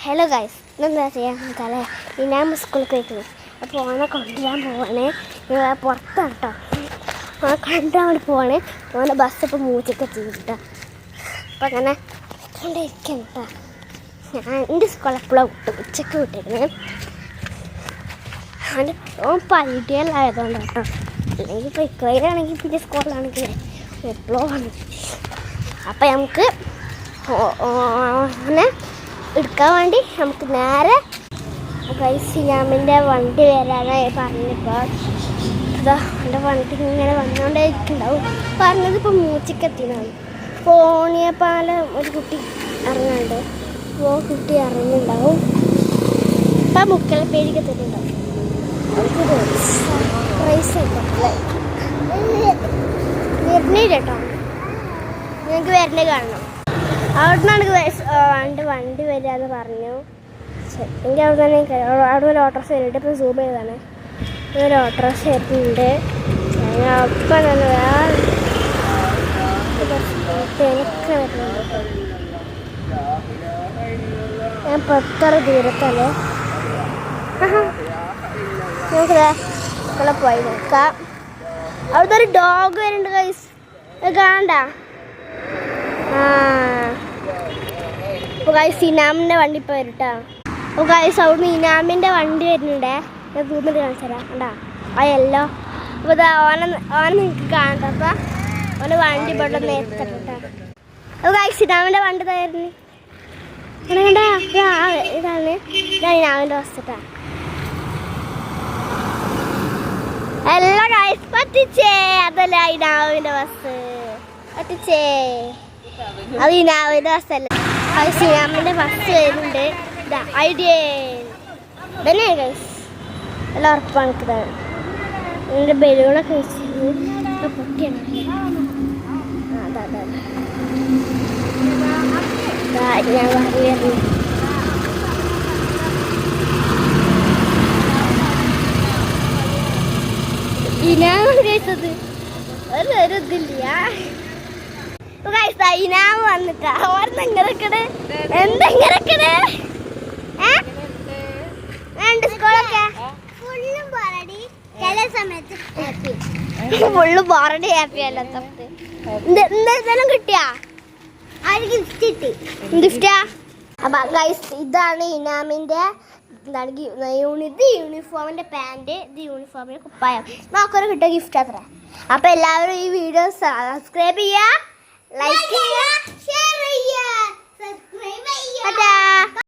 Hello guys, എന്താ ചെയ്യാൻ നമുക്കല്ലേ ഞാൻ സ്കൂളിൽ പോയിരിക്കുന്നത്. അപ്പോൾ ഓനെ കൊണ്ടുവരാൻ പോവാണ്. പുറത്താണ് കേട്ടോ. ഓനെ കൊണ്ടുവരാൻ വേണ്ടി പോവാണ്. ഓനെ ബസ് ഇപ്പോൾ മൂച്ചൊക്കെ ചെയ്തിട്ടാ. അപ്പം അങ്ങനെ കൊണ്ടിരിക്കണം കേട്ടോ. ഞാൻ എൻ്റെ സ്കൂളിൽ എപ്പോഴും ഉച്ചയ്ക്ക് വിട്ടിരുന്നത്. അവൻ്റെ ഓൻ പൈഡിയല്ലായതുകൊണ്ട് കേട്ടോ. അല്ലെങ്കിൽ ഇപ്പോൾ ഇക്കയിലാണെങ്കിൽ പിന്നെ സ്കൂളിലാണെങ്കിൽ എപ്പോഴും ആണ്. അപ്പം നമുക്ക് ഓനെ എടുക്കാൻ വേണ്ടി നമുക്ക് നേരെ സിനാമിൻ്റെ വണ്ടി വരാനായി പറഞ്ഞിപ്പോൾ അതാ എൻ്റെ വണ്ടി ഇങ്ങനെ വന്നുകൊണ്ടേയിരിക്കുന്നുണ്ടാവും. പറഞ്ഞതിപ്പോൾ മൂച്ചക്കെത്തിനാണ്. ഫോണിയപ്പാലം ഒരു കുട്ടി ഇറങ്ങാണ്ട് കുട്ടി ഇറങ്ങുന്നുണ്ടാവും. ഇപ്പം മുക്കൽ പേടിക്ക് തരുന്നുണ്ടാവും. നമുക്കൊരു പ്രൈസ് ആയിക്കോട്ടെ വരുന്നേ കേട്ടോ. ഞങ്ങൾക്ക് വരുന്നേ കാണണം. അവിടെ നിന്നാണ് എൻ്റെ വണ്ടി വരികയെന്ന് പറഞ്ഞു. എനിക്ക് അവിടെ തന്നെ അവിടെ ഒരു ഓട്ടോറിക്ഷ വരുന്നുണ്ട്. ഇപ്പോൾ സൂം ചെയ്താണ്. ഒരു ഓട്ടോറിക്ഷ വരുന്നുണ്ട്. ഞാൻ ഒപ്പം തന്നെ എനിക്ക് വരുന്നുണ്ട്. ഞാൻ ഇപ്പോൾ എത്ര ദൂരത്തല്ലേ. നമുക്ക് ഇവിടെ പോയി നോക്കാം. അവിടുത്തെ ഒരു ഡോഗ് വരുന്നുണ്ട് ഗൈസ്, കാണണ്ട. ഗൈസ് ഇനാമിൻ്റെ വണ്ടി ഇപ്പോൾ വരും കേട്ടോ. അപ്പോൾ ഗൈസ് അവിടുന്ന് ഇനാമിൻ്റെ വണ്ടി വരുന്നുണ്ടേ. ഞാൻ സൂമിൽ കാണിച്ചു തരാം. കണ്ടാ ആ യെല്ലോ. അപ്പോൾ ഇതാ ഓനെ നിങ്ങൾക്ക് കാണണ്ട. അപ്പോൾ ഓനെ വണ്ടി ഇവിടെ നേരത്തെ കേട്ടോ. അപ്പോൾ ഗൈസ് ഇനാമിൻ്റെ വണ്ടി തരുന്നു. കണ്ടാ ഇതാണ് ഇനാമിൻ്റെ ബസ് കേട്ടോ. എല്ലാ ഗൈസ് പറ്റിച്ചേ. അതല്ല ഇനാമിൻ്റെ ബസ് പറ്റിച്ചേ. അത് ഇനാമിൻ്റെ ബസ്സല്ല. സിനാമിൻ്റെ ബസ് വരുന്നുണ്ട്. ഇതാ ഐഡിയ തന്നെ ഗൈസ്. എല്ലാം ഉറപ്പാണ് എനിക്കിതാണ്. എൻ്റെ ബലൂണൊക്കെ വെച്ചിട്ട് പൊട്ടിയാണ്. അതാ ഞാൻ പറഞ്ഞു. ഇനാമ കഴിച്ചത് ഒരു ഇതില്ല. ഇനാമ വന്നിട്ടാ ഓർന്നെങ്ങനെക്കണ് എന്തെങ്ങനെക്കണ് സ്കൂളൊക്കെ ഫുള്ള് ബോറടി ഹാപ്പി അല്ലാത്ത എന്തെല്ലാം കിട്ടിയാ ഗിഫ്റ്റാ. അപ്പൊ ഗൈസ് ഇതാണ് ഇനാമിന്റെ യൂണിഫോമിന്റെ പാന്റ്, ഇത് യൂണിഫോമിന്റെ കുപ്പായം. നമുക്കൊരു കിട്ടിയ ഗിഫ്റ്റ് അത്ര. അപ്പൊ എല്ലാവരും ഈ വീഡിയോ സബ്സ്ക്രൈബ് ചെയ്യാ, ലൈക്ക് ചെയ്യാ, ഷെയർ ചെയ്യാ, സബ്സ്ക്രൈബ് ചെയ്യാ.